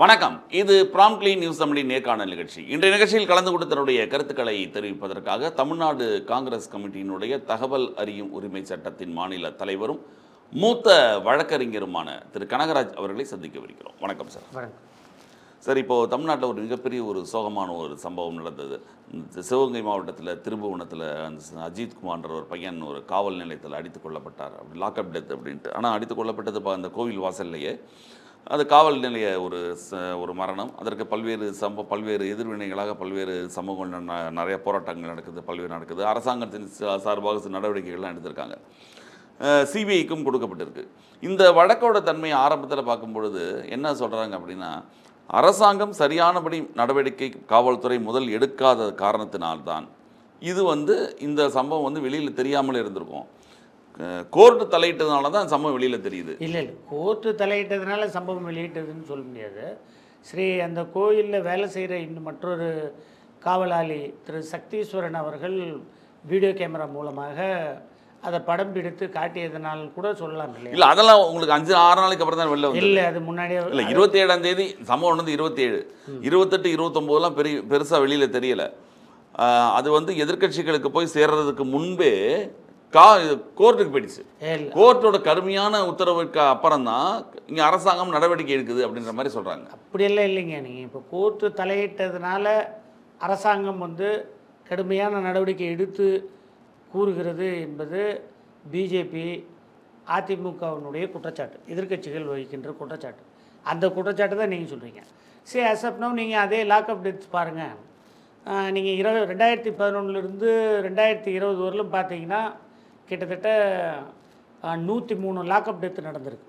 வணக்கம். இது promptly news தமிழின் நேர்காணல் நிகழ்ச்சி. இன்றைய நிகழ்ச்சியில் கலந்து கொண்டு தன்னுடைய கருத்துக்களை தெரிவிப்பதற்காக தமிழ்நாடு காங்கிரஸ் கமிட்டியினுடைய தகவல் அறியும் உரிமை சட்டத்தின் மாநில தலைவரும் மூத்த வழக்கறிஞருமான திரு கனகராஜ் அவர்களை சந்திக்கவிருக்கிறோம். வணக்கம் சார். வணக்கம் சார், இப்போது தமிழ்நாட்டில் ஒரு மிகப்பெரிய ஒரு சோகமான ஒரு சம்பவம் நடந்தது. சிவகங்கை மாவட்டத்தில் திருபுவனத்தில் அந்த அஜித் குமார்ன்ற ஒரு பையன் ஒரு காவல் நிலையத்தில் அடித்து கொல்லப்பட்டார். அப்படி லாக்அப் டெத் அப்படின்ட்டு. ஆனால் அடித்து கொல்லப்பட்டது அந்த கோவில் வாசல்லையே. அது காவல் நிலைய ஒரு மரணம். அதற்கு பல்வேறு எதிர்வினைகளாக பல்வேறு சமூகங்கள் நிறைய போராட்டங்கள் நடக்குது. அரசாங்கத்தின் சார்பாக நடவடிக்கைகள்லாம் எடுத்திருக்காங்க. சிபிஐக்கும் கொடுக்கப்பட்டிருக்கு. இந்த வழக்கோட தன்மையை ஆரம்பத்தில் பார்க்கும் பொழுது என்ன சொல்கிறாங்க அப்படின்னா, அரசாங்கம் சரியானபடி நடவடிக்கை காவல்துறை முதல் எடுக்காத காரணத்தினால்தான் இது இந்த சம்பவம் வெளியில் தெரியாமல் இருந்திருக்கும். கோர்ட்டு தலையிட்டதுனால தான் சம்பவம் வெளியில் தெரியுது. இல்லை கோர்ட்டு தலையிட்டதுனால சம்பவம் வெளியிட்டதுன்னு சொல்ல முடியாது. அந்த கோயிலில் வேலை செய்கிற இன்னும் மற்றொரு காவலாளி திரு சக்தீஸ்வரன் அவர்கள் வீடியோ கேமரா மூலமாக அதை படம் பிடித்து காட்டியதனால் கூட சொல்லலாம் இல்லையா? இல்லை, அதெல்லாம் உங்களுக்கு 5-6 நாளைக்கு அப்புறம் தான் வெளில வந்து. இல்லை, அது முன்னாடியே இல்லை. 27ஆம் தேதி சம்பவம் 27, 28, 29 பெருசாக வெளியில் தெரியலை. அது எதிர்கட்சிகளுக்கு போய் சேர்றதுக்கு முன்பே கோர்ட்டுக்கு போயிடுச்சு. கோர்ட்டோட கடுமையான உத்தரவுக்கு அப்புறம் தான் இங்கே அரசாங்கம் நடவடிக்கை எடுக்குது அப்படின்ற மாதிரி சொல்கிறாங்க. அப்படியெல்லாம் இல்லைங்க. நீங்கள் இப்போ கோர்ட்டு தலையிட்டதுனால அரசாங்கம் கடுமையான நடவடிக்கை எடுத்து கூறுகிறது என்பது பிஜேபி அதிமுகவினுடைய குற்றச்சாட்டு, எதிர்க்கட்சிகள் வகிக்கின்ற குற்றச்சாட்டு. அந்த குற்றச்சாட்டு தான் நீங்கள் சொல்கிறீங்க. சரி, அசப்னோ நீங்கள் அதே லாக்அப் டெத்ஸ் பாருங்கள். நீங்கள் 2011 2020 வரலும் பார்த்தீங்கன்னா கிட்டத்தட்ட 103 லாக்அப் டெத்து நடந்திருக்கு.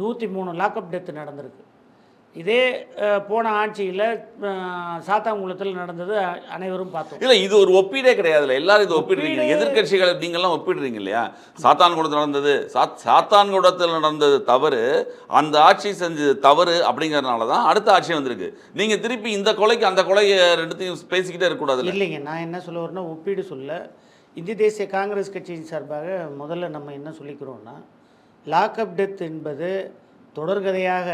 103 லாக்அப் டெத்து நடந்திருக்கு. இதே போன ஆட்சியில் சாத்தாங்குளத்தில் நடந்தது அனைவரும் பார்த்தோம். இல்லை, இது ஒரு ஒப்பீடே கிடையாதுல்ல. எல்லாரும் இது ஒப்பிடுறீங்க. எதிர்கட்சிகளை நீங்கள்லாம் ஒப்பிடுறீங்க இல்லையா? சாத்தான்குளத்தில் நடந்தது சாத்தான்குளத்தில் நடந்தது தவறு, அந்த ஆட்சி செஞ்சது தவறு அப்படிங்கிறதுனால தான் அடுத்த ஆட்சி வந்திருக்கு. நீங்கள் திருப்பி இந்த கொலைக்கு அந்த கொலையை ரெண்டுத்தையும் பேசிக்கிட்டே இருக்கக்கூடாது. இல்லைங்க, நான் என்ன சொல்ல வரேன்னா, ஒப்பீடு சொல்ல இந்திய தேசிய காங்கிரஸ் கட்சியின் சார்பாக முதல்ல நம்ம என்ன சொல்லிக்கிறோன்னா, லாக்அப் டெத் என்பது தொடர்கதையாக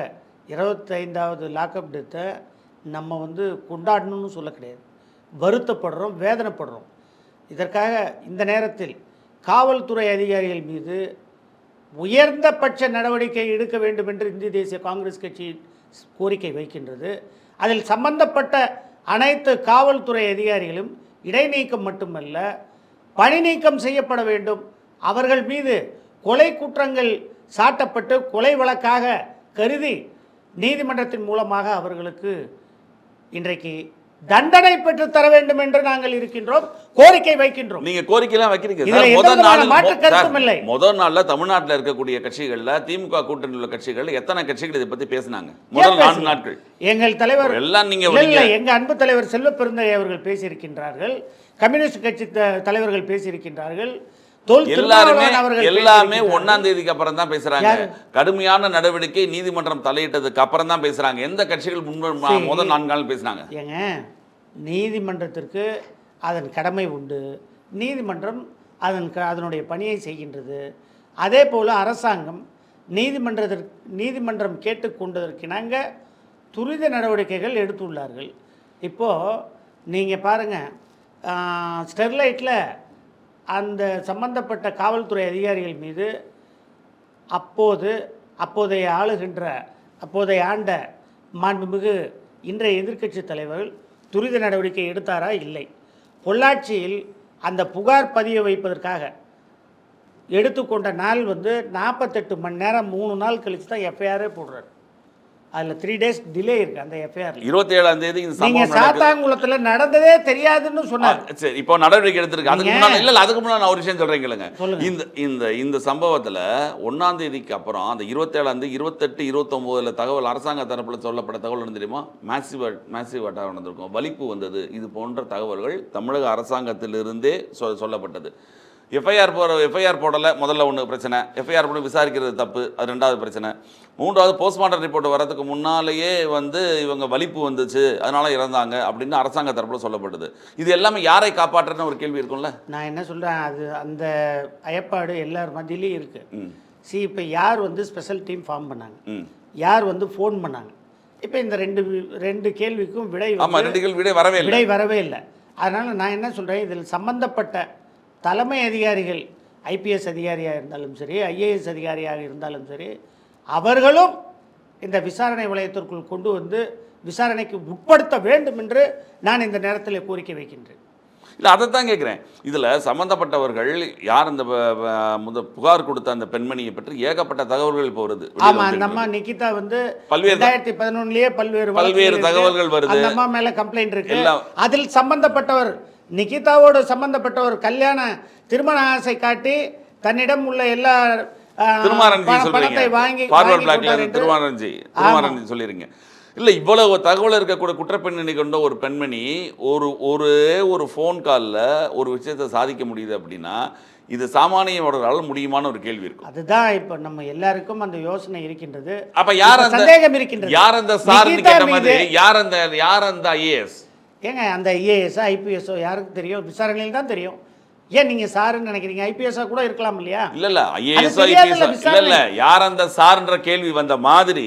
25வது லாக்அப் டெத்தை நம்ம கொண்டாடணும்னு சொல்ல கிடையாது. வருத்தப்படுறோம், வேதனைப்படுறோம். இதற்காக இந்த நேரத்தில் காவல்துறை அதிகாரிகள் மீது உயர்ந்தபட்ச நடவடிக்கை எடுக்க வேண்டும் என்று இந்திய தேசிய காங்கிரஸ் கட்சி கோரிக்கை வைக்கின்றது. அதில் சம்பந்தப்பட்ட அனைத்து காவல்துறை அதிகாரிகளும் இடைநீக்கம் மட்டுமல்ல, பணி நீக்கம் செய்யப்பட வேண்டும். அவர்கள் மீது கொலை குற்றங்கள் சாட்டப்பட்டு கொலை வழக்காக கருதி நீதிமன்றத்தின் மூலமாக அவர்களுக்கு இன்றைக்கு தண்டனை பெற்று தர வேண்டும் என்று நாங்கள் இருக்கின்றோம், கோரிக்கை வைக்கின்றோம். நீங்க கோரிக்கைலாம் வைக்கிறீங்க. முதல் நாள்ல தமிழ்நாட்டில் இருக்கக்கூடிய கட்சிகள்ல திமுக கூட்டணியில் உள்ள கட்சிகள் எத்தனை கட்சிகள் இதை பத்தி பேசினாங்க? முதல் 4 நாட்கள் எங்கள் தலைவர் எல்லாம் எங்க அன்பு தலைவர் செல்வ பெருந்தகை அவர்கள் பேசியிருக்கின்றார்கள், கம்யூனிஸ்ட் கட்சி தலைவர்கள் பேசியிருக்கின்றார்கள், எல்லாமே 1ஆம் தேதிக்கு அப்புறம் தான் பேசுறாங்க. கடுமையான நடவடிக்கை நீதிமன்றம் தலையிட்டதுக்கு அப்புறம் தான் பேசுறாங்க. எந்த கட்சிகள் முதல் 4 நாள் பேசினாங்க? ஏங்க, நீதிமன்றத்திற்கு அதன் கடமை உண்டு. நீதிமன்றம் அதனுடைய பணியை செய்கின்றது. அதே போல் அரசாங்கம் நீதிமன்றம் கேட்டுக்கொண்டதற்கிணங்க துரித நடவடிக்கைகள் எடுத்துள்ளார்கள். இப்போது நீங்கள் பாருங்கள், ஸ்டெர்லைட்டில் அந்த சம்பந்தப்பட்ட காவல்துறை அதிகாரிகள் மீது அப்போதைய ஆண்ட மாண்புமிகு இன்றைய எதிர்க்கட்சி தலைவர்கள் துரித நடவடிக்கை எடுத்தாரா? இல்லை. பொள்ளாச்சியில் அந்த புகார் பதிய வைப்பதற்காக எடுத்துக்கொண்ட நாள் 48 மணி நேரம் 3 நாள் கழித்து தான் எஃப்ஐஆரே போடுறாரு. அதில் 3 days டிலே இருக்குது அந்த எஃப்ஐஆர். 27ஆம் தேதி நீங்கள் சாத்தாங்குளத்தில் நடந்ததே தெரியாதுன்னு சொன்னார். சரி, இப்போ நடவடிக்கை எடுத்திருக்கு. அதுக்கு முன்னாடி நான் ஒரு விஷயம் சொல்கிறேன் கேளுங்க. இந்த சம்பவத்தில் 1ஆம் தேதிக்கு அப்புறம் அந்த 27ஆம் தேதி 28, 29 தகவல் அரசாங்க தரப்பில் சொல்லப்பட்ட தகவல் என்ன தெரியுமா? மேசிவ் அட்டாக் நடந்திருக்கும், வலிப்பு வந்தது, இது போன்ற தகவல்கள் தமிழக அரசாங்கத்திலிருந்தே சொல்லப்பட்டது. எஃப்ஐஆர் போடலை, முதல்ல ஒன்று பிரச்சனை. எஃப்ஐஆர் போட்டு விசாரிக்கிறது தப்பு, அது 2வது பிரச்சனை. 3வது போஸ்ட்மார்ட்டம் ரிப்போர்ட் வரதுக்கு முன்னாலேயே இவங்க வலிப்பு வந்துச்சு, அதனால இறந்தாங்க அப்படின்னு அரசாங்க தரப்பில் சொல்லப்பட்டது. இது எல்லாமே யாரை காப்பாற்றுறன்னு ஒரு கேள்வி இருக்கும்ல. நான் என்ன சொல்கிறேன், அது அந்த அயப்பாடு எல்லார் மத்தியிலையும் இருக்குது. இப்போ யார் ஸ்பெஷல் டீம் ஃபார்ம் பண்ணாங்க? யார் வந்து ஃபோன் பண்ணாங்க. இப்போ இந்த ரெண்டு கேள்விக்கும் ஆமா, 2 கேள்வி விடை வரவே இல்லை. அதனால் நான் என்ன சொல்கிறேன், இதில் சம்பந்தப்பட்ட தலைமை அதிகாரிகள், ஐபிஎஸ் அதிகாரியாக இருந்தாலும் சரி, ஐஏஎஸ் அதிகாரியாக இருந்தாலும் சரி, அவர்களும் இந்த விசாரணை வளையத்திற்குள் கொண்டு வந்து விசாரணைக்கு உட்படுத்த வேண்டும் என்று நான் இந்த நேரத்தில் கோரிக்கை வைக்கின்றேன். இல்லை, அதைத்தான் கேட்குறேன். இதில் சம்மந்தப்பட்டவர்கள் யார் அந்த புகார் கொடுத்த அந்த பெண்மணியை பற்றி ஏகப்பட்ட தகவல்கள் இப்போ வருது. ஆமாம், அந்த அம்மா நிகிதா வந்து 2011 பல்வேறு தகவல்கள் வருது. அந்த அம்மா மேலே கம்ப்ளைண்ட் இருக்கு. அதில் சம்பந்தப்பட்டவர் நிகிதாவோடு சம்பந்தப்பட்டவர் திருமண ஆசை காட்டி தன்னிடம் உள்ள எல்லா பணத்தை வாங்கி திருமாரஞ்சி சொல்லிருங்க. இல்லை, இவ்வளவு தகவல் இருக்கக்கூடிய குற்றப்பெண்ணை கொண்ட ஒரு பெண்மணி ஒரு ஃபோன் காலில் ஒரு விஷயத்தை சாதிக்க முடியுது அப்படின்னா இது சாமானியவர்களால் முடியுமான ஒரு கேள்வி இருக்கும். அதுதான் இப்போ நம்ம எல்லாருக்கும் அந்த யோசனை இருக்கின்றது. அப்ப யார் சந்தேகம் இருக்கின்றது, யார் அந்த சார்னு கேட்ட மாதிரி யார் அந்த ஐஏஎஸ்? ஏங்க அந்த ஐஏஎஸ் ஐபிஎஸ்ஓ யாருக்கு தெரியும்? விசாரணையில் தான் தெரியும். ஏன் நீங்க சாருன்னு நினைக்கிறீங்க? ஐபிஎஸ்ஆ கூட இருக்கலாம் இல்லையா? இல்ல ஐஏஎஸ் ஐபிஎஸ் இல்ல யார் அந்த சார்ன்ற கேள்வி வந்த மாதிரி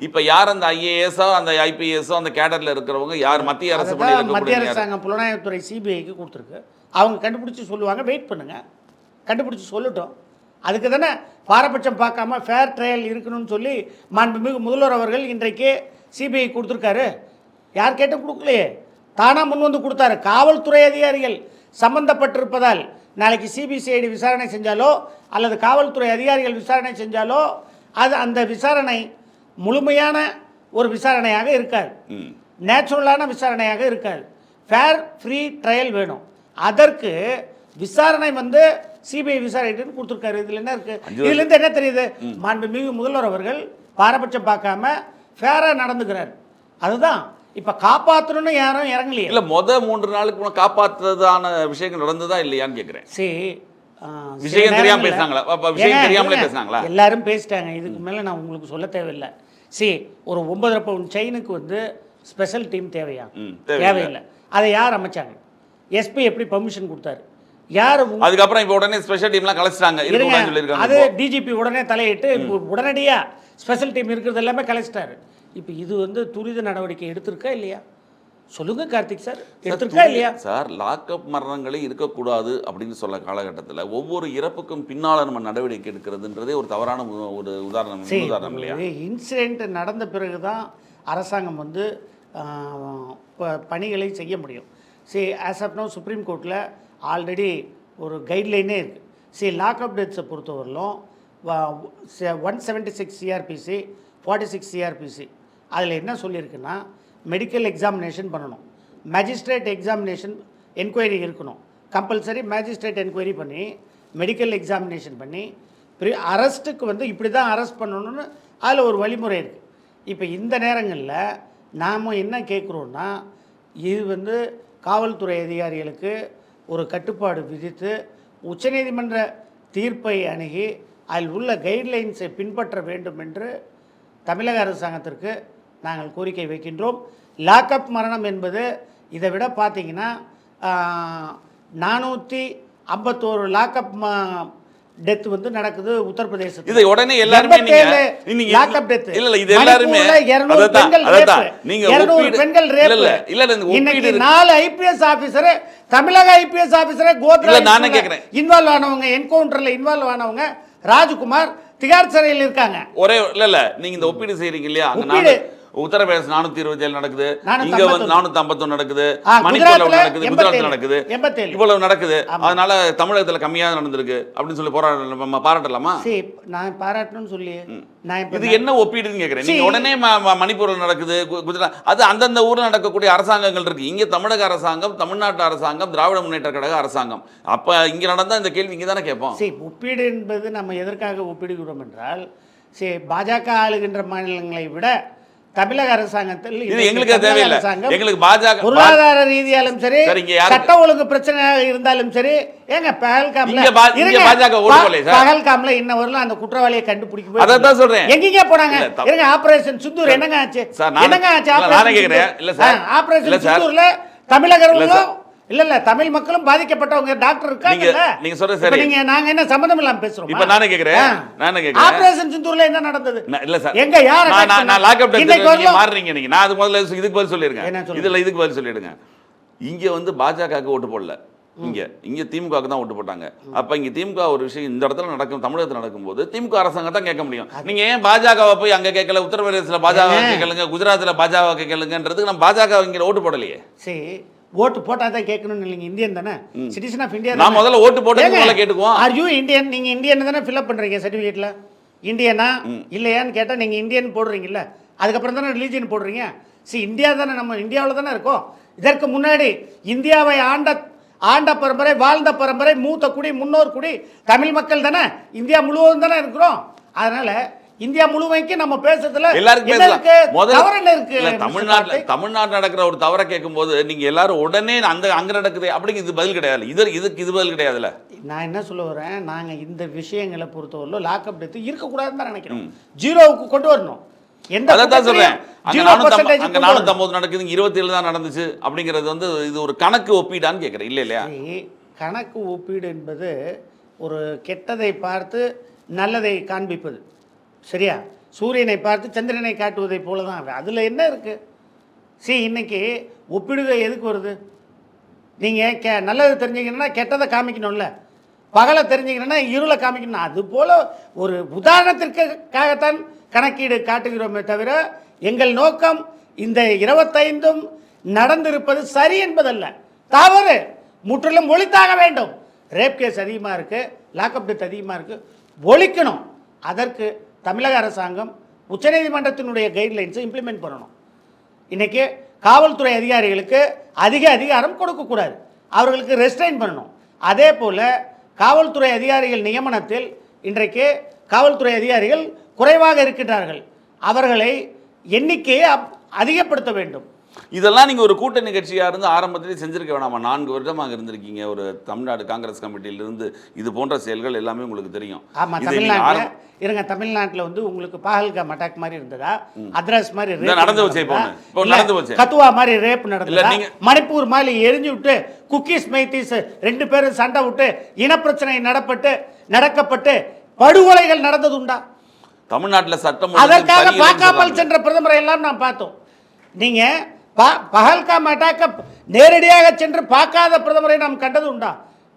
இப்ப யார் அந்த ஐஏஎஸ் அந்த ஐபிஎஸ் அந்த கேடர்ல இருக்கிறவங்க யார்? மத்திய அரசு மத்திய அரசாங்கம் புலனாய்வுத்துறை சிபிஐக்கு கொடுத்துருக்கு. அவங்க கண்டுபிடிச்சு சொல்லுவாங்க, வெயிட் பண்ணுங்க, கண்டுபிடிச்சு சொல்லட்டும். அதுக்கு தானே பாரபட்சம் பார்க்காம ஃபேர் ட்ரையல் இருக்கணும்னு சொல்லி மாண்புமிகு முதல்வர் அவர்கள் இன்றைக்கு சிபிஐ கொடுத்துருக்காரு. யார் கேட்டு கொடுக்கலையே, தானா முன் வந்து கொடுத்தாரு. காவல்துறை அதிகாரிகள் சம்பந்தப்பட்டிருப்பதால் நாளைக்கு சிபிசிஐடி விசாரணை செஞ்சாலோ அல்லது காவல்துறை அதிகாரிகள் விசாரணை செஞ்சாலோ அது அந்த விசாரணை முழுமையான ஒரு விசாரணையாக இருக்காது, நேச்சுரலான விசாரணையாக இருக்காது. ஃபேர் ஃப்ரீ ட்ரையல் வேணும். அதற்கு விசாரணை வந்து சிபிஐ விசாரணைன்னு கொடுத்துருக்காரு. இதில் என்ன இருக்குது? இதுலேருந்து என்ன தெரியுது? மாண்புமிகு முதல்வர் அவர்கள் பாரபட்சம் பார்க்காம ஃபேராக நடந்துக்கிறார். அதுதான் இப்போ காப்பாற்றணும்னு யாரும் இறங்கலையே. இல்லை, 3 நாளுக்கு காப்பாற்றுறதான விஷயங்கள் நடந்ததா இல்லையான்னு கேட்குறேன். விஷயம் தெரியாமல் பேசுனாங்களா? விஷயம் தெரியாமலே பேசுனாங்களா? எல்லாரும் பேசிட்டாங்க. இதுக்கு மேலே நான் உங்களுக்கு சொல்ல தேவையில்லை. ஒரு 9.5 பவுன் செயினுக்கு வந்து ஸ்பெஷல் டீம் தேவையா? தேவையில்லை. அதை யார் அமைச்சாங்க? எஸ்பி எப்படி பர்மிஷன் கொடுத்தாரு? யார்? அதுக்கப்புறம் இப்போ உடனே ஸ்பெஷல் டீம்லாம் கலைச்சிட்டாங்க. அது டிஜிபி உடனே தலையிட்டு உடனடியாக ஸ்பெஷல் டீம் இருக்கிறது எல்லாமே கலைச்சிட்டாரு. இப்போ இது வந்து துரித நடவடிக்கை எடுத்திருக்கா இல்லையா? சொல்லுங்க கார்த்திக் சார், எடுத்திருக்கா இல்லையா? சார், லாக்அப் மரணங்களே இருக்கக்கூடாது அப்படின்னு சொல்ல காலகட்டத்தில் ஒவ்வொரு இறப்புக்கும் பின்னால் நம்ம நடவடிக்கை எடுக்கிறதுன்றதே ஒரு தவறான ஒரு உதாரணம் இல்லையா? இன்சிடென்ட் நடந்த பிறகு தான் அரசாங்கம் வந்து பணிகளை செய்ய முடியும். ஆஸ் ஆஃப் நோ சுப்ரீம் கோர்ட்டில் ஆல்ரெடி ஒரு கைட்லைனே இருக்குது. லாக்அப் டெத்ஸை பொறுத்தவரையிலும் 176 சிஆர்பிசி 46 சிஆர்பிசி அதில் என்ன சொல்லியிருக்குன்னா, மெடிக்கல் எக்ஸாமினேஷன் பண்ணணும், மேஜிஸ்ட்ரேட் எக்ஸாமினேஷன் என்கொயரி இருக்கணும், கம்பல்சரி மேஜிஸ்ட்ரேட் என்கொயரி பண்ணி மெடிக்கல் எக்ஸாமினேஷன் பண்ணி அரெஸ்ட்டுக்கு வந்து இப்படி தான் அரெஸ்ட் பண்ணணும்னு அதில் ஒரு வழிமுறை இருக்குது. இப்போ இந்த நேரங்களில் நாம் என்ன கேட்குறோன்னா, இது வந்து காவல்துறை அதிகாரிகளுக்கு ஒரு கட்டுப்பாடு விதித்து உச்சநீதிமன்ற தீர்ப்பை அணுகி அதில் உள்ள கைட்லைன்ஸை பின்பற்ற வேண்டும் என்று தமிழக அரசாங்கத்திற்கு நாங்கள் கோரிக்கை வைக்கின்றோம். லாக்அப் மரணம் என்பது இதை விட பார்த்தீங்கன்னா 451 லாக்அப் டெத் வந்து நடக்குது உத்தரப்பிரதேசத்தில். இதை உடனே எல்லாரும் லாக்அப் டெத் இல்ல இது எல்லாரும் 200 பெண்கள் ரேப். இன்னைக்கு 4 ஐபிஎஸ் ஆபீசர், தமிழக ஐபிஎஸ் ஆபீசர் கோத்ரா நானே கேக்குறேன், இன்வால்வ் ஆனவங்க, என்கவுண்டர்ல இன்வால்வ் ஆனவங்க, ராஜ்குமார் திகார் சிறையில் இருக்காங்க. ஒரே இல்ல நீங்க இந்த ஒப்பீடு செய்றீங்க இல்லையா? அங்க உத்தரப்பிரதேச 427 நடக்குது, இங்க வந்து 451 நடக்குது, மணிப்பூர்ல நடக்குது, குஜராத்ல நடக்குது, இவ்வளவு நடக்குது. அதனால தமிழகத்துல கம்மியா நடந்திருக்கு அப்படின்னு சொல்லி பாராட்டலாமா? நான் பாராட்டணும்னு சொல்லி இது என்ன ஒப்பீடுன்னு கேக்குறேன். நீங்க உடனே மணிப்பூர்ல நடக்குது, குஜராத், அது அந்தந்த ஊர்ல நடக்கக்கூடிய அரசாங்கங்கள் இருக்கு. இங்க தமிழக அரசாங்கம், தமிழ்நாட்டு அரசாங்கம், திராவிட முன்னேற்ற கழக அரசாங்கம். அப்ப இங்க நடந்தா இந்த கேள்வி இங்க தானே கேட்போம். ஒப்பீடு என்பது நம்ம எதற்காக ஒப்பிடுகிறோம் என்றால், பாஜக ஆளுகின்ற மாநிலங்களை விட தமிழக அரசாங்கத்தில் எங்களுக்கு தேவையில்லை. எங்களுக்கு பாஜக பொருளாதார ரீதியாலும் சரி, சட்ட ஒழுங்கு பிரச்சனையாக இருந்தாலும் சரி, ஏங்க பகல்காம்ல இன்ன வரலாம் அந்த குற்றவாளியை கண்டுபிடிக்க அதான் சொல்றேன். எங்கேங்க போனாங்க? இருங்க, ஆபரேஷன் சிந்தூர் என்னங்க ஆச்சு? என்னங்க ஆச்சு ஆபரேஷன் சிந்தூர்ல? தமிழகர்களும் இல்ல தமிழ் மக்களும் பாதிக்கப்பட்டவங்க டாக்டர் இருக்காங்கல்ல. நீங்க சொல்றது சரி. நீங்க நாங்க என்ன சம்பந்தம் இல்லாம பேசுறோம்? இப்ப நானே கேக்குறேன் ஆபரேஷன் சிந்தூர்ல என்ன நடந்தது? இல்ல சார், எங்க யார் நான் லாக் அப் நீங்க மாறுறீங்க. நீங்க நான் அது முதல்ல இதுக்கு பதில் சொல்லிருக்கேன். இதுல இதுக்கு பதில் சொல்லிடுங்க. இங்க வந்து பாஜகவுக்கு ஓட்டு போடல, இங்க திமுகவுக்கு தான் ஓட்டு போட்டாங்க. அப்ப இங்க திமுக ஒரு விஷயம் இந்த இடத்துல நடக்கும், தமிழகத்தில் நடக்கும்போது திமுக அரசாங்கம் தான் கேட்க முடியும். நீங்க ஏன் பாஜகவை போய் அங்க கேட்கல, உத்தரப்பிரதேசத்துல பாஜக கேட்கலுங்க, குஜராத்ல பாஜக கேட்கலுங்கன்றதுக்கு நம்ம பாஜக இங்க ஓட்டு போடலையே. சரி, ஓட்டு போட்டா தான் கேட்கணும்னு இல்லைங்க. இந்தியன் தானே, சிட்டிசன் ஆஃப் இந்தியா. நான் முதல்ல ஓட்டு போட்டு முதல்ல கேட்டுக்குவோம். Are you Indian? நீங்க இந்தியன் தானே ஃபில் அப் பண்றீங்க சர்டிஃபிகேட்ல. இந்தியனா இல்லையான்னு கேட்டா நீங்க இந்தியன் போடுறீங்கல்ல, அதுக்கப்புறம் தானே ரிலீஜியன் போடுறீங்க. சரி, இந்தியா தானே, நம்ம இந்தியாவில் தானே இருக்கோம். இதற்கு முன்னாடி இந்தியாவை ஆண்ட பரம்பரை, வாழ்ந்த பரம்பரை, மூத்த குடி, முன்னோர் குடி தமிழ் மக்கள் தானே, இந்தியா முழுவதும் தானே இருக்கிறோம். அதனால இந்தியா முழுமைக்கு நம்ம பேசுறதுல தமிழ்நாடு நடக்கிற ஒரு தவறை கேட்கும் போது நீங்க எல்லாரும் உடனே அங்க நடக்குது அப்படிங்க இது பதில் கிடையாது. இது பதில் கிடையாதுல்ல. நான் என்ன சொல்ல வரேன், நாங்க இந்த விஷயங்களை பொறுத்தவரை லாக்அப் டெத் இருக்கக்கூடாதுன்னு தான் நினைக்கிறோம். ஜீரோவுக்கு கொண்டு வரணும். அதான் சொல்றேன், 450 நடக்குது, 27 தான் நடந்துச்சு அப்படிங்கிறது வந்து இது ஒரு கணக்கு ஒப்பீடான்னு கேட்குறேன். இல்லையா, கணக்கு ஒப்பீடு என்பது ஒரு கெட்டதை பார்த்து நல்லதை காண்பிப்பது, சரியா? சூரியனை பார்த்து சந்திரனை காட்டுவதை போல தான். அதில் என்ன இருக்கு? சரி, இன்னைக்கு ஒப்பிடுதல் எதுக்கு வருது? நீங்கள் நல்லது தெரிஞ்சுக்கணுன்னா கெட்டதை காமிக்கணும்ல, பகலை தெரிஞ்சுக்கணுன்னா இருளை காமிக்கணும். அது போல் ஒரு உதாரணத்திற்காகத்தான் கணக்கீடு காட்டுகிறோமே தவிர எங்கள் நோக்கம் இந்த 25ம் நடந்திருப்பது சரி என்பதல்ல, தவறு, முற்றிலும் ஒழித்தாக வேண்டும். ரேப் கேஸ் அதிகமாக இருக்குது, லாக்அப் டெத் அதிகமாக இருக்குது, ஒழிக்கணும். அதற்கு தமிழக அரசாங்கம் உச்சநீதிமன்றத்தினுடைய கைட்லைன்ஸை இம்ப்ளிமெண்ட் பண்ணணும். இன்றைக்கி காவல்துறை அதிகாரிகளுக்கு அதிக அதிகாரம் கொடுக்கக்கூடாது, அவர்களுக்கு ரெஸ்ட்ரைன் பண்ணணும். அதே போல் காவல்துறை அதிகாரிகள் நியமனத்தில் இன்றைக்கு காவல்துறை அதிகாரிகள் குறைவாக இருக்கின்றார்கள், அவர்களை எண்ணிக்கையை அதிகப்படுத்த வேண்டும். இதெல்லாம் நீங்கள் ஒரு கூட்ட நிகழ்ச்சியாக இருந்து ஆரம்பத்திலே செஞ்சிருக்க வேணாமா? 4 வருடமாக இருந்திருக்கீங்க ஒரு தமிழ்நாடு காங்கிரஸ் கமிட்டியிலிருந்து. இது போன்ற செயல்கள் எல்லாமே உங்களுக்கு தெரியும். ஆமாம், தமிழ்நாட்டில் வந்து உங்களுக்கு பஹல்காம் அட்டாக் மாதிரி இருந்ததா, அத்ராஸ் மாதிரி நடந்து வச்சு, கத்துவா மாதிரி ரேப் நடந்ததா, மணிப்பூர் மாதிரி எரிஞ்சு விட்டு குக்கீஸ் மைத்தீஸ் 2 பேரும் சண்டை விட்டு இனப்பிரச்சனை நடக்கப்பட்டு படுகொலைகள் நடந்தது உண்டா? தமிழ்நாட்டில் சட்டம் அதற்காக பார்க்காமல் சென்ற பிரதமரை எல்லாம் நாம் பார்த்தோம். நீங்க பஹல்காம் அட்டாக்க நேரடியாக சென்று பார்க்காத பிரதமரை நாம் கண்டது உண்டா?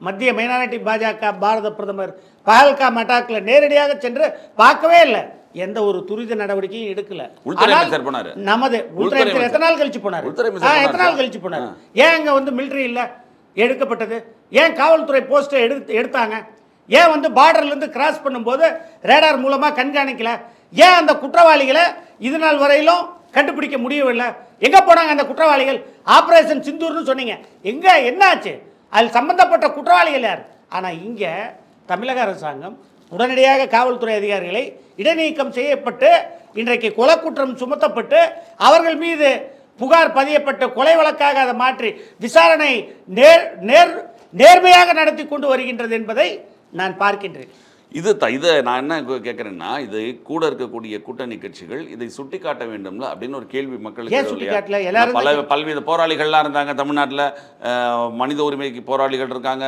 மத்திய மைனாரிட்டி பாஜக பாரத பிரதமர் பஹல்காம் அட்டாக்ல நேரடியாக சென்று பார்க்கவே இல்லை, எந்த ஒரு துரித நடவடிக்கையும் எடுக்கல. நமது உள்துறை எத்தனை நாள் கழிச்சு போனார்? ஏன் அங்க வந்து மிலிட்டரி இல்ல எடுக்கப்பட்டது? ஏன் காவல்துறை போஸ்டை எடுத்தாங்க? ஏன் வந்து பார்டர்லேருந்து கிராஸ் பண்ணும்போது ரேடார் மூலமாக கண்காணிக்கல? ஏன் அந்த குற்றவாளிகளை இது நாள் வரையிலும் கண்டுபிடிக்க முடியவில்லை? எங்கே போனாங்க அந்த குற்றவாளிகள்? ஆப்ரேஷன் சிந்தூர்னு சொன்னீங்க, எங்கே என்ன ஆச்சு? அதில் சம்பந்தப்பட்ட குற்றவாளிகள் யார்? ஆனால் இங்கே தமிழக அரசாங்கம் உடனடியாக காவல்துறை அதிகாரிகளை இடைநீக்கம் செய்யப்பட்டு இன்றைக்கு கொலை குற்றம் சுமத்தப்பட்டு அவர்கள் மீது புகார் பதியப்பட்டு கொலை வழக்காக அதை மாற்றி விசாரணை நேர்மையாக நடத்தி கொண்டு வருகின்றது என்பதை நான் பார்க்கின்றேன். இதை நான் என்ன கேட்குறேன்னா, இது கூட இருக்கக்கூடிய கூட்டணி கட்சிகள் இதை சுட்டி காட்ட வேண்டும்ல அப்படின்னு ஒரு கேள்வி மக்களுக்கு. பல்வேறு போராளிகள்லாம் இருந்தாங்க தமிழ்நாட்டில், மனித உரிமைக்கு போராளிகள் இருக்காங்க,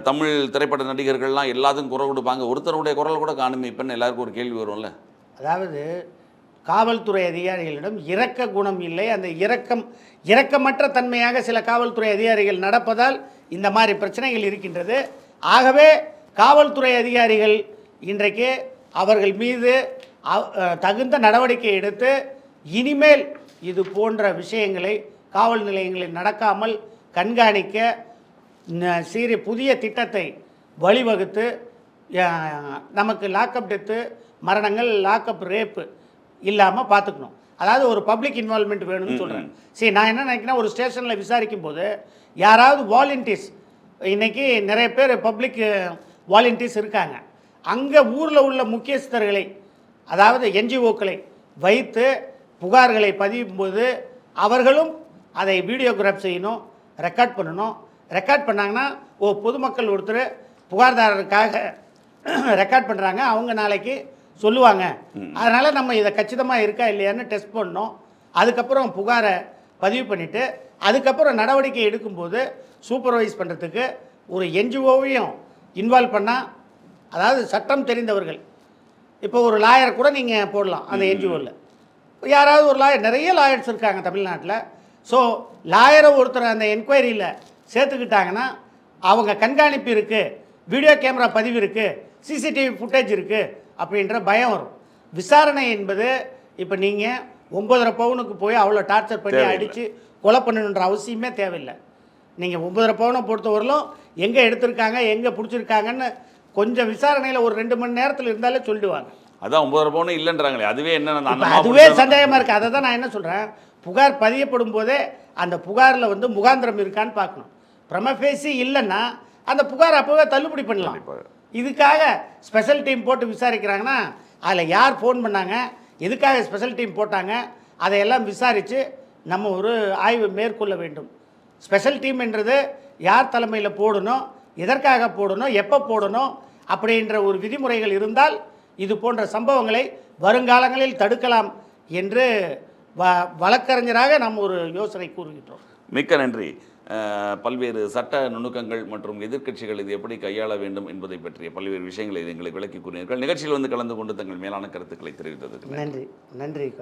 தமிழ் திரைப்பட நடிகர்கள்லாம் எல்லாத்துக்கும் குரல் கொடுப்பாங்க, ஒருத்தருடைய குரல் கூட காணுமே இப்போன்னு எல்லாருக்கும் ஒரு கேள்வி வரும்ல. அதாவது காவல்துறை அதிகாரிகளிடம் இரக்க குணம் இல்லை, அந்த இரக்கமற்ற தன்மையாக சில காவல்துறை அதிகாரிகள் நடப்பதால் இந்த மாதிரி பிரச்சனைகள் இருக்கின்றது. ஆகவே காவல்துறை அதிகாரிகள் இன்றைக்கு அவர்கள் மீது தகுந்த நடவடிக்கை எடுத்து இனிமேல் இது போன்ற விஷயங்களை காவல் நிலையங்களில் நடக்காமல் கண்காணிக்க புதிய திட்டத்தை வழிவகுத்து நமக்கு லாக்அப் டெத்து மரணங்கள், லாக்அப் ரேப்பு இல்லாமல் பார்த்துக்கணும். அதாவது ஒரு பப்ளிக் இன்வால்மெண்ட் வேணும்னு சொல்கிறேன். சரி, நான் என்ன நினைக்கிறேன், ஒரு ஸ்டேஷனில் விசாரிக்கும் போது யாராவது வாலண்டியர்ஸ், இன்றைக்கி நிறைய பேர் பப்ளிக் வாலண்டியர்ஸ் இருக்காங்க, அங்கே ஊரில் உள்ள முக்கியஸ்தர்களை, அதாவது என்ஜிஓக்களை வைத்து புகார்களை பதியும்போது அவர்களும் அதை வீடியோகிராஃப் செய்யணும், ரெக்கார்ட் பண்ணணும். ரெக்கார்ட் பண்ணாங்கன்னா பொதுமக்கள் ஒருத்தர் புகார்தாரருக்காக ரெக்கார்ட் பண்ணுறாங்க, அவங்க நாளைக்கு சொல்லுவாங்க, அதனால் நம்ம இதை கச்சிதமாக இருக்கா இல்லையான்னு டெஸ்ட் பண்ணணும். அதுக்கப்புறம் புகாரை பதிவு பண்ணிவிட்டு அதுக்கப்புறம் நடவடிக்கை எடுக்கும்போது சூப்பர்வைஸ் பண்ணுறதுக்கு ஒரு என்ஜிஓவையும் இன்வால்வ் பண்ணால், அதாவது சட்டம் தெரிந்தவர்கள், இப்போ ஒரு லாயரை கூட நீங்கள் போடலாம் அந்த என்ஜிஓவில். யாராவது ஒரு லாயர், நிறைய லாயர்ஸ் இருக்காங்க தமிழ்நாட்டில். ஸோ லாயரை ஒருத்தர் அந்த என்கொயரியில் சேர்த்துக்கிட்டாங்கன்னா அவங்க கண்காணிப்பு இருக்குது, வீடியோ கேமரா பதிவு இருக்குது, சிசிடிவி ஃபுட்டேஜ் இருக்குது அப்படின்ற பயம் வரும். விசாரணை என்பது இப்போ நீங்கள் 9.5 பவுனுக்கு போய் அவ்வளோ டார்ச்சர் பண்ணி அடித்து கொலை பண்ணணுன்ற அவசியமே தேவையில்லை. நீங்கள் 9.5 பவுனை பொறுத்தவரையிலும் எங்கே எடுத்திருக்காங்க, எங்கே பிடிச்சிருக்காங்கன்னு கொஞ்சம் விசாரணையில் ஒரு 2 மணி நேரத்தில் இருந்தாலே சொல்லிடுவாங்க. அதான் 9.5 பவுன் இல்லைன்றாங்களே, அதுவே என்ன அதுவே சந்தேகமாக இருக்குது. அதை தான் நான் என்ன சொல்கிறேன், புகார் பதியப்படும் போதே அந்த புகாரில் வந்து முகாந்திரம் இருக்கான்னு பார்க்கணும். பிரமஃபேசி இல்லைன்னா அந்த புகார் அப்போவே தள்ளுபடி பண்ணலாம். இதுக்காக ஸ்பெஷல் டீம் போட்டு விசாரிக்கிறாங்கன்னா அதில் யார் ஃபோன் பண்ணாங்க, எதுக்காக ஸ்பெஷல் டீம் போட்டாங்க, அதையெல்லாம் விசாரித்து நம்ம ஒரு ஆய்வு மேற்கொள்ள வேண்டும். ஸ்பெஷல் டீம்ன்றது யார் தலைமையில் போடணும், எதற்காக போடணும், எப்போ போடணும் அப்படின்ற ஒரு விதிமுறைகள் இருந்தால் இது போன்ற சம்பவங்களை வருங்காலங்களில் தடுக்கலாம் என்று வழக்கறிஞராக நாம் ஒரு யோசனை கூறுகின்றோம். மிக்க நன்றி. பல்வேறு சட்ட நுணுக்கங்கள் மற்றும் எதிர்க்கட்சிகள் இது எப்படி கையாள வேண்டும் என்பதை பற்றிய பல்வேறு விஷயங்களை எங்களுக்கு விளக்கி கூறினீர்கள். நிகழ்ச்சியில் வந்து கலந்து கொண்டு தங்கள் மேலான கருத்துக்களை தெரிவித்ததுக்கு நன்றி.